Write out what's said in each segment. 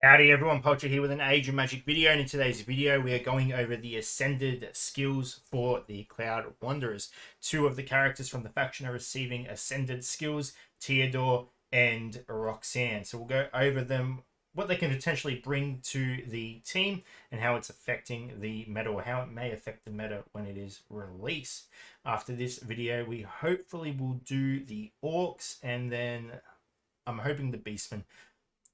Howdy everyone, Poacher here with an Age of Magic video, and in today's video we are going over the Ascended skills for the Cloud Wanderers. Two of the characters from the faction are receiving Ascended skills, Theodore and Roxanne. So we'll go over them, what they can potentially bring to the team, and how it's affecting the meta, or how it may affect the meta when it is released. After this video we hopefully will do the Orcs, and then I'm hoping the Beastmen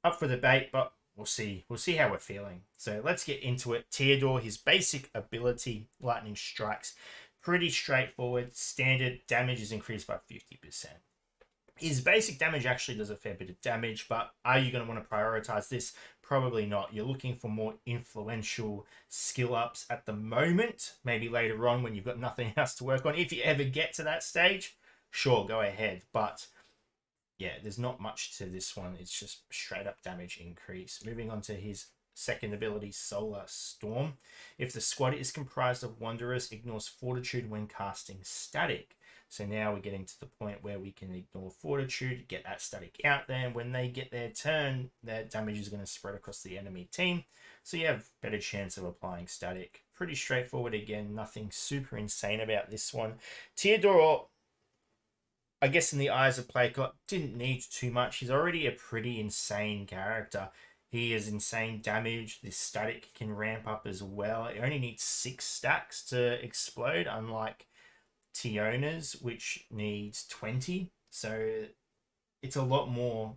up for debate, but we'll see how we're feeling. So let's get into it. Theodore, his basic ability, Lightning Strikes, pretty straightforward. Standard damage is increased by 50%. His basic damage actually does a fair bit of damage, but are you going to want to prioritize this? Probably not. You're looking for more influential skill ups at the moment. Maybe later on when you've got nothing else to work on. If you ever get to that stage, sure, go ahead. But yeah, there's not much to this one. It's just straight up damage increase. Moving on to his second ability, Solar Storm. If the squad is comprised of Wanderers, ignores Fortitude when casting static. So now we're getting to the point where we can ignore Fortitude, get that static out there, and when they get their turn, their damage is going to spread across the enemy team. So you have better chance of applying static. Pretty straightforward again, nothing super insane about this one. Theodore, I guess in the eyes of Playcott, didn't need too much. He's already a pretty insane character. He has insane damage. This static can ramp up as well. It only needs 6 stacks to explode, unlike Tiona's, which needs 20. So it's a lot more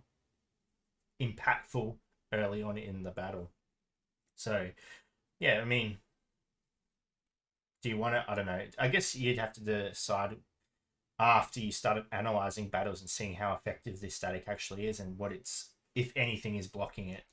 impactful early on in the battle. So, yeah, I mean, do you want to? I don't know. I guess you'd have to decide after you started analyzing battles and seeing how effective this static actually is and what it's, if anything, is blocking it.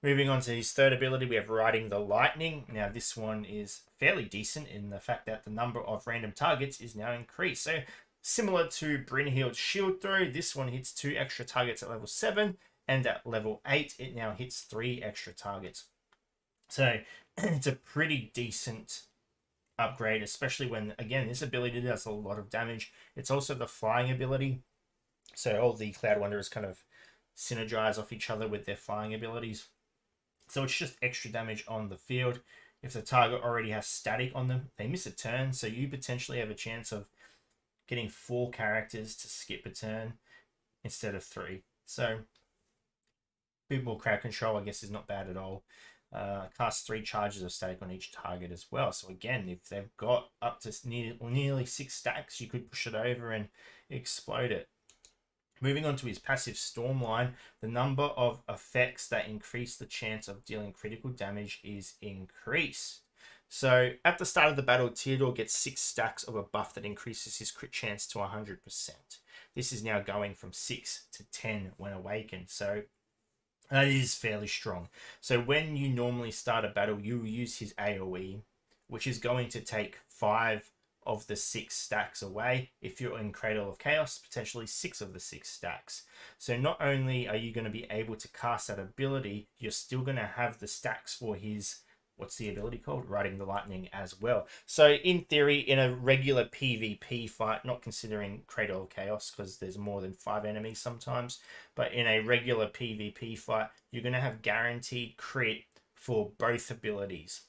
Moving on to his third ability, we have Riding the Lightning. Now this one is fairly decent in the fact that the number of random targets is now increased. So similar to Brynhild's Shield Throw, this one hits 2 extra targets at level 7, and at level 8 it now hits 3 extra targets. So it's a pretty decent upgrade, especially when, again, this ability does a lot of damage. It's also the flying ability, so all the Cloud Wanderers kind of synergize off each other with their flying abilities. So it's just extra damage on the field. If the target already has static on them, they miss a turn, so you potentially have a chance of getting 4 characters to skip a turn instead of 3. So a bit more crowd control, I guess, is not bad at all. Cast 3 charges of static on each target as well. So again, if they've got up to nearly 6 stacks, you could push it over and explode it. Moving on to his passive Stormline, the number of effects that increase the chance of dealing critical damage is increased. So at the start of the battle, Theodore gets 6 stacks of a buff that increases his crit chance to 100%. This is now going from 6 to 10 when awakened. So that is fairly strong. So when you normally start a battle, you use his AoE, which is going to take 5 of the 6 stacks away. If you're in Cradle of Chaos, potentially 6 of the 6 stacks. So not only are you going to be able to cast that ability, you're still going to have the stacks for his, what's the ability called? Riding the Lightning as well. So in theory, in a regular PvP fight, not considering Cradle of Chaos because there's more than 5 enemies sometimes, but in a regular PvP fight, you're going to have guaranteed crit for both abilities.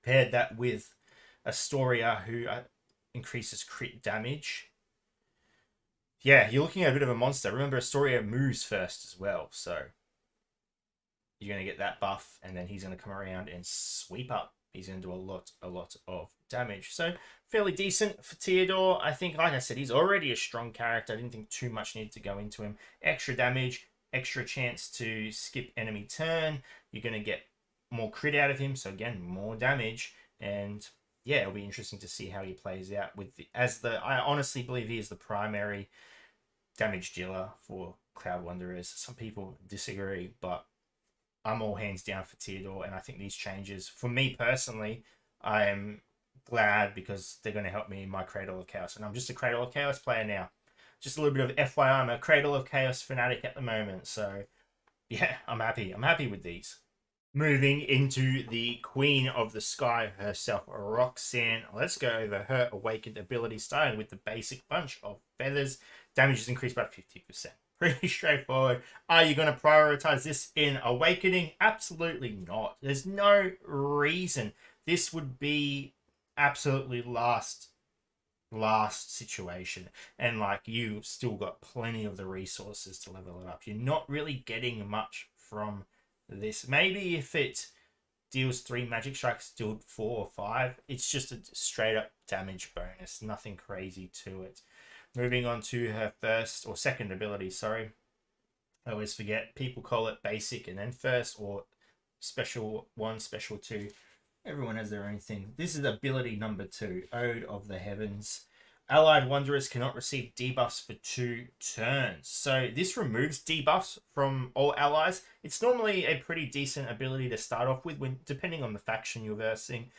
Paired that with Astoria, who increases crit damage. Yeah, you're looking at a bit of a monster. Remember, Astoria moves first as well, so you're going to get that buff, and then he's going to come around and sweep up. He's going to do a lot of damage. So fairly decent for Theodore. I think, like I said, he's already a strong character. I didn't think too much needed to go into him. Extra damage, extra chance to skip enemy turn. You're going to get more crit out of him, so again, more damage. And yeah, it'll be interesting to see how he plays out with I honestly believe he is the primary damage dealer for Cloud Wanderers. Some people disagree, but I'm all hands down for Theodore, and I think these changes, for me personally, I am glad because they're going to help me in my Cradle of Chaos, and I'm just a Cradle of Chaos player now. Just a little bit of FYI, I'm a Cradle of Chaos fanatic at the moment, so yeah, I'm happy with these. Moving into the Queen of the Sky herself, Roxanne. Let's go over her awakened ability, starting with the basic bunch of feathers. Damage is increased by 50%. Pretty straightforward. Are you going to prioritize this in Awakening? Absolutely not. There's no reason. This would be absolutely last situation, and like you still got plenty of the resources to level it up. You're not really getting much from this. Maybe if it deals 3 magic strikes, deal 4 or 5, it's just a straight up damage bonus, nothing crazy to it. Moving on to her first or second ability, sorry. I always forget. People call it basic and then first, or special 1, special 2. Everyone has their own thing. This is ability number 2, Ode of the Heavens. Allied Wanderers cannot receive debuffs for 2 turns. So this removes debuffs from all allies. It's normally a pretty decent ability to start off with, when depending on the faction you're versing.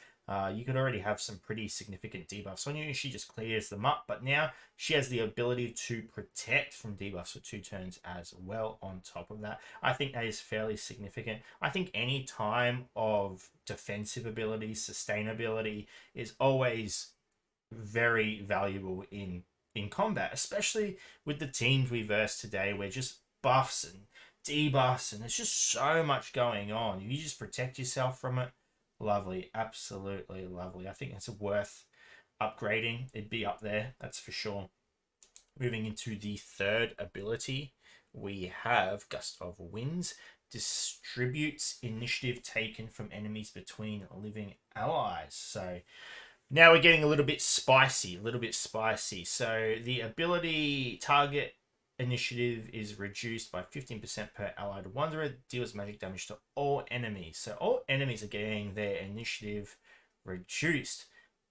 You could already have some pretty significant debuffs on you. She just clears them up. But now she has the ability to protect from debuffs for 2 turns as well on top of that. I think that is fairly significant. I think any time of defensive ability, sustainability is always very valuable in combat, especially with the teams we verse today, where just buffs and debuffs and there's just so much going on. You just protect yourself from it. Lovely, absolutely lovely. I think it's worth upgrading. It'd be up there, that's for sure. Moving into the third ability, we have Gust of Winds. Distributes initiative taken from enemies between living allies. So now we're getting a little bit spicy, So the ability target initiative is reduced by 15% per allied wanderer, deals magic damage to all enemies. So all enemies are getting their initiative reduced.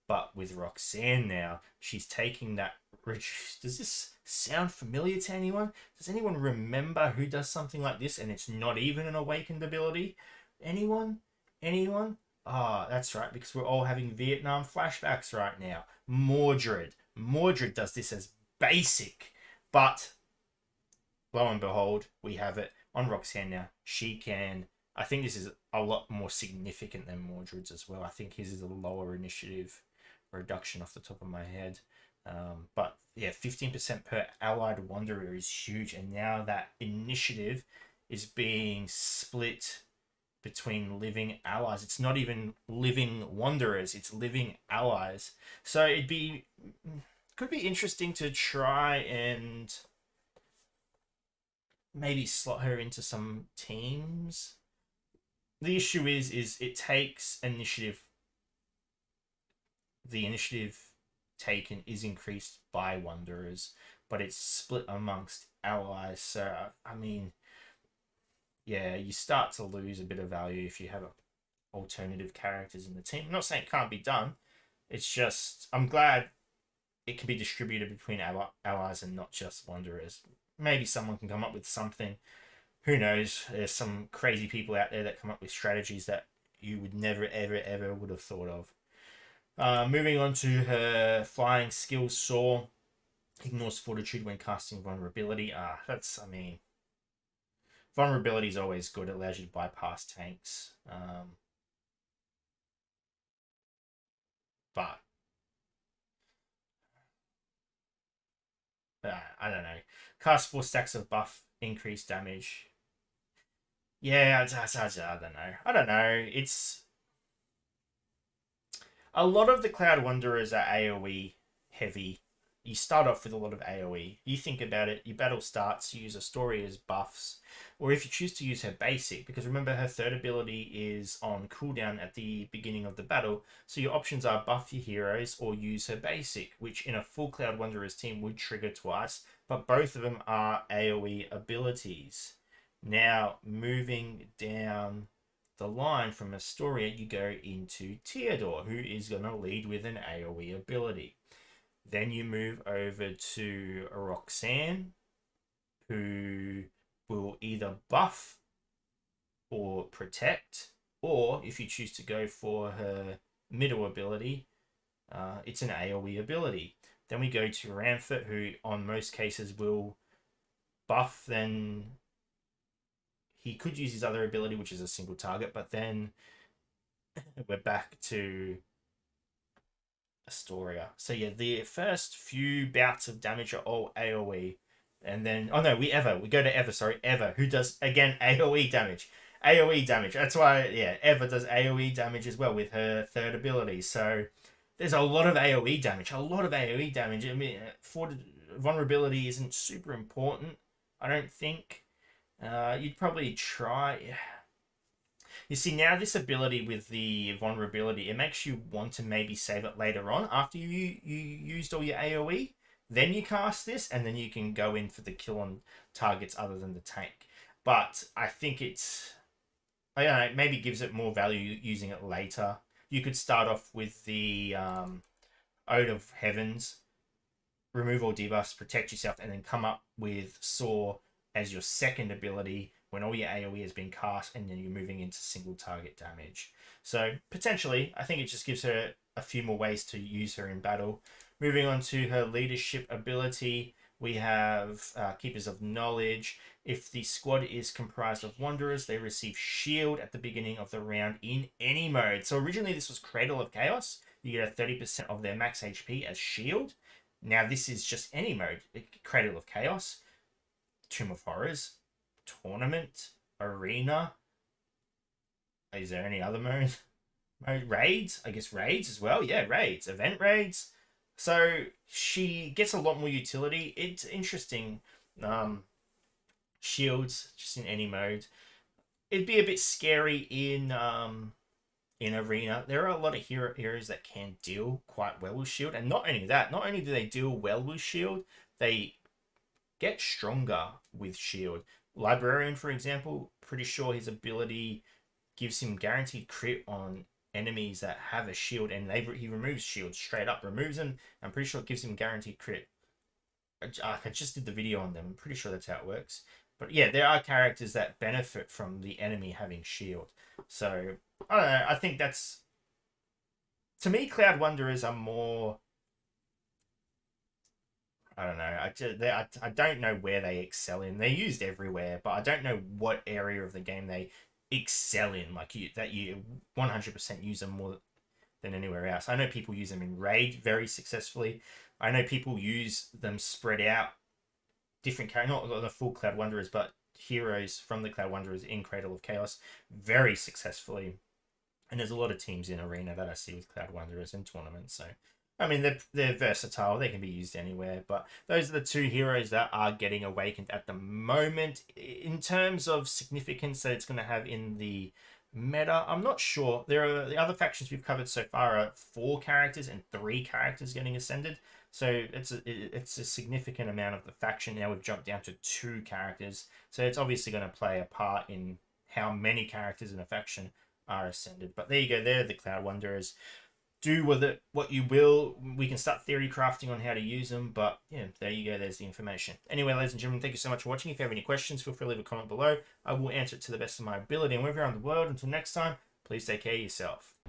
But with Roxanne now, she's taking that reduced. Does this sound familiar to anyone? Does anyone remember who does something like this and it's not even an awakened ability? Anyone? Anyone? Ah, oh, that's right, because we're all having Vietnam flashbacks right now. Mordred. Mordred does this as basic, but lo and behold, we have it on Roxanne now. She can. I think this is a lot more significant than Mordred's as well. I think his is a lower initiative reduction off the top of my head. But yeah, 15% per allied wanderer is huge. And now that initiative is being split between living allies. It's not even living wanderers, it's living allies. So could be interesting to try and maybe slot her into some teams. The issue is it takes initiative. The initiative taken is increased by wanderers, but it's split amongst allies. So I mean, yeah, you start to lose a bit of value if you have alternative characters in the team. I'm not saying it can't be done. It's just I'm glad it can be distributed between allies and not just wanderers. Maybe someone can come up with something. Who knows? There's some crazy people out there that come up with strategies that you would never, ever would have thought of. Moving on to her flying skills, Soar. Ignores fortitude when casting vulnerability. I mean, vulnerability is always good. It allows you to bypass tanks. But I don't know. Cast 4 stacks of buff, increased damage. Yeah, I don't know. I don't know. It's a lot of the Cloud Wanderers are AoE heavy. You start off with a lot of AoE. You think about it, your battle starts, you use Astoria's buffs, or if you choose to use her basic, because remember her third ability is on cooldown at the beginning of the battle, so your options are buff your heroes or use her basic, which in a full Cloud Wanderers team would trigger twice, but both of them are AoE abilities. Now, moving down the line from Astoria, you go into Theodore, who is going to lead with an AoE ability. Then you move over to Roxanne, who will either buff or protect, or if you choose to go for her middle ability, it's an AoE ability. Then we go to Ramfort, who on most cases will buff, then he could use his other ability, which is a single target, but then we're back to Astoria. So yeah, the first few bouts of damage are all AoE. And then, oh no, we go to Eva, sorry, Eva, who does, again, AoE damage. AoE damage. That's why, yeah, Eva does AoE damage as well with her third ability. So there's a lot of AoE damage. A lot of AoE damage. I mean, for vulnerability isn't super important, I don't think. You'd probably try. You see, now this ability with the vulnerability, it makes you want to maybe save it later on after you used all your AoE. Then you cast this, and then you can go in for the kill on targets other than the tank. But I think it's, I don't know, it maybe gives it more value using it later. You could start off with the Ode of Heavens, remove all debuffs, protect yourself, and then come up with Soar as your second ability when all your AoE has been cast, and then you're moving into single target damage. So potentially, I think it just gives her a few more ways to use her in battle. Moving on to her leadership ability, we have Keepers of Knowledge. If the squad is comprised of Wanderers, they receive Shield at the beginning of the round in any mode. So originally this was Cradle of Chaos. You get a 30% of their max HP as Shield. Now this is just any mode. Cradle of Chaos, Tomb of Horrors, Tournament, Arena. Is there any other mode? Raids? I guess raids as well. Yeah, raids. Event raids. So she gets a lot more utility. It's interesting. Shields, just in any mode. It'd be a bit scary in Arena. There are a lot of heroes that can deal quite well with Shield. And not only that, not only do they deal well with Shield, they get stronger with Shield. Librarian, for example, pretty sure his ability gives him guaranteed crit on enemies that have a shield, and he removes shields straight up, removes them. I'm pretty sure it gives him guaranteed crit. I just did the video on them. I'm pretty sure that's how it works. But yeah, there are characters that benefit from the enemy having shield. So I don't know. I think that's, to me, Cloud Wanderers are more, I don't know. I don't know where they excel in. They're used everywhere, but I don't know what area of the game they excel in. Like you 100% use them more than anywhere else. I know people use them in Raid very successfully. I know people use them spread out, different characters, not the full Cloud Wanderers, but heroes from the Cloud Wanderers in Cradle of Chaos very successfully. And there's a lot of teams in Arena that I see with Cloud Wanderers in tournaments. So I mean, they're versatile. They can be used anywhere. But those are the two heroes that are getting awakened at the moment. In terms of significance that it's going to have in the meta, I'm not sure. There are the other factions we've covered so far are 4 characters and 3 characters getting ascended. So it's a significant amount of the faction. Now we've jumped down to 2 characters. So it's obviously going to play a part in how many characters in a faction are ascended. But there you go. They're the Cloud Wanderers. Do with it what you will. We can start theory crafting on how to use them, but yeah, there you go. There's the information. Anyway, ladies and gentlemen, thank you so much for watching. If you have any questions, feel free to leave a comment below. I will answer it to the best of my ability. And wherever you're around the world, until next time, please take care of yourself.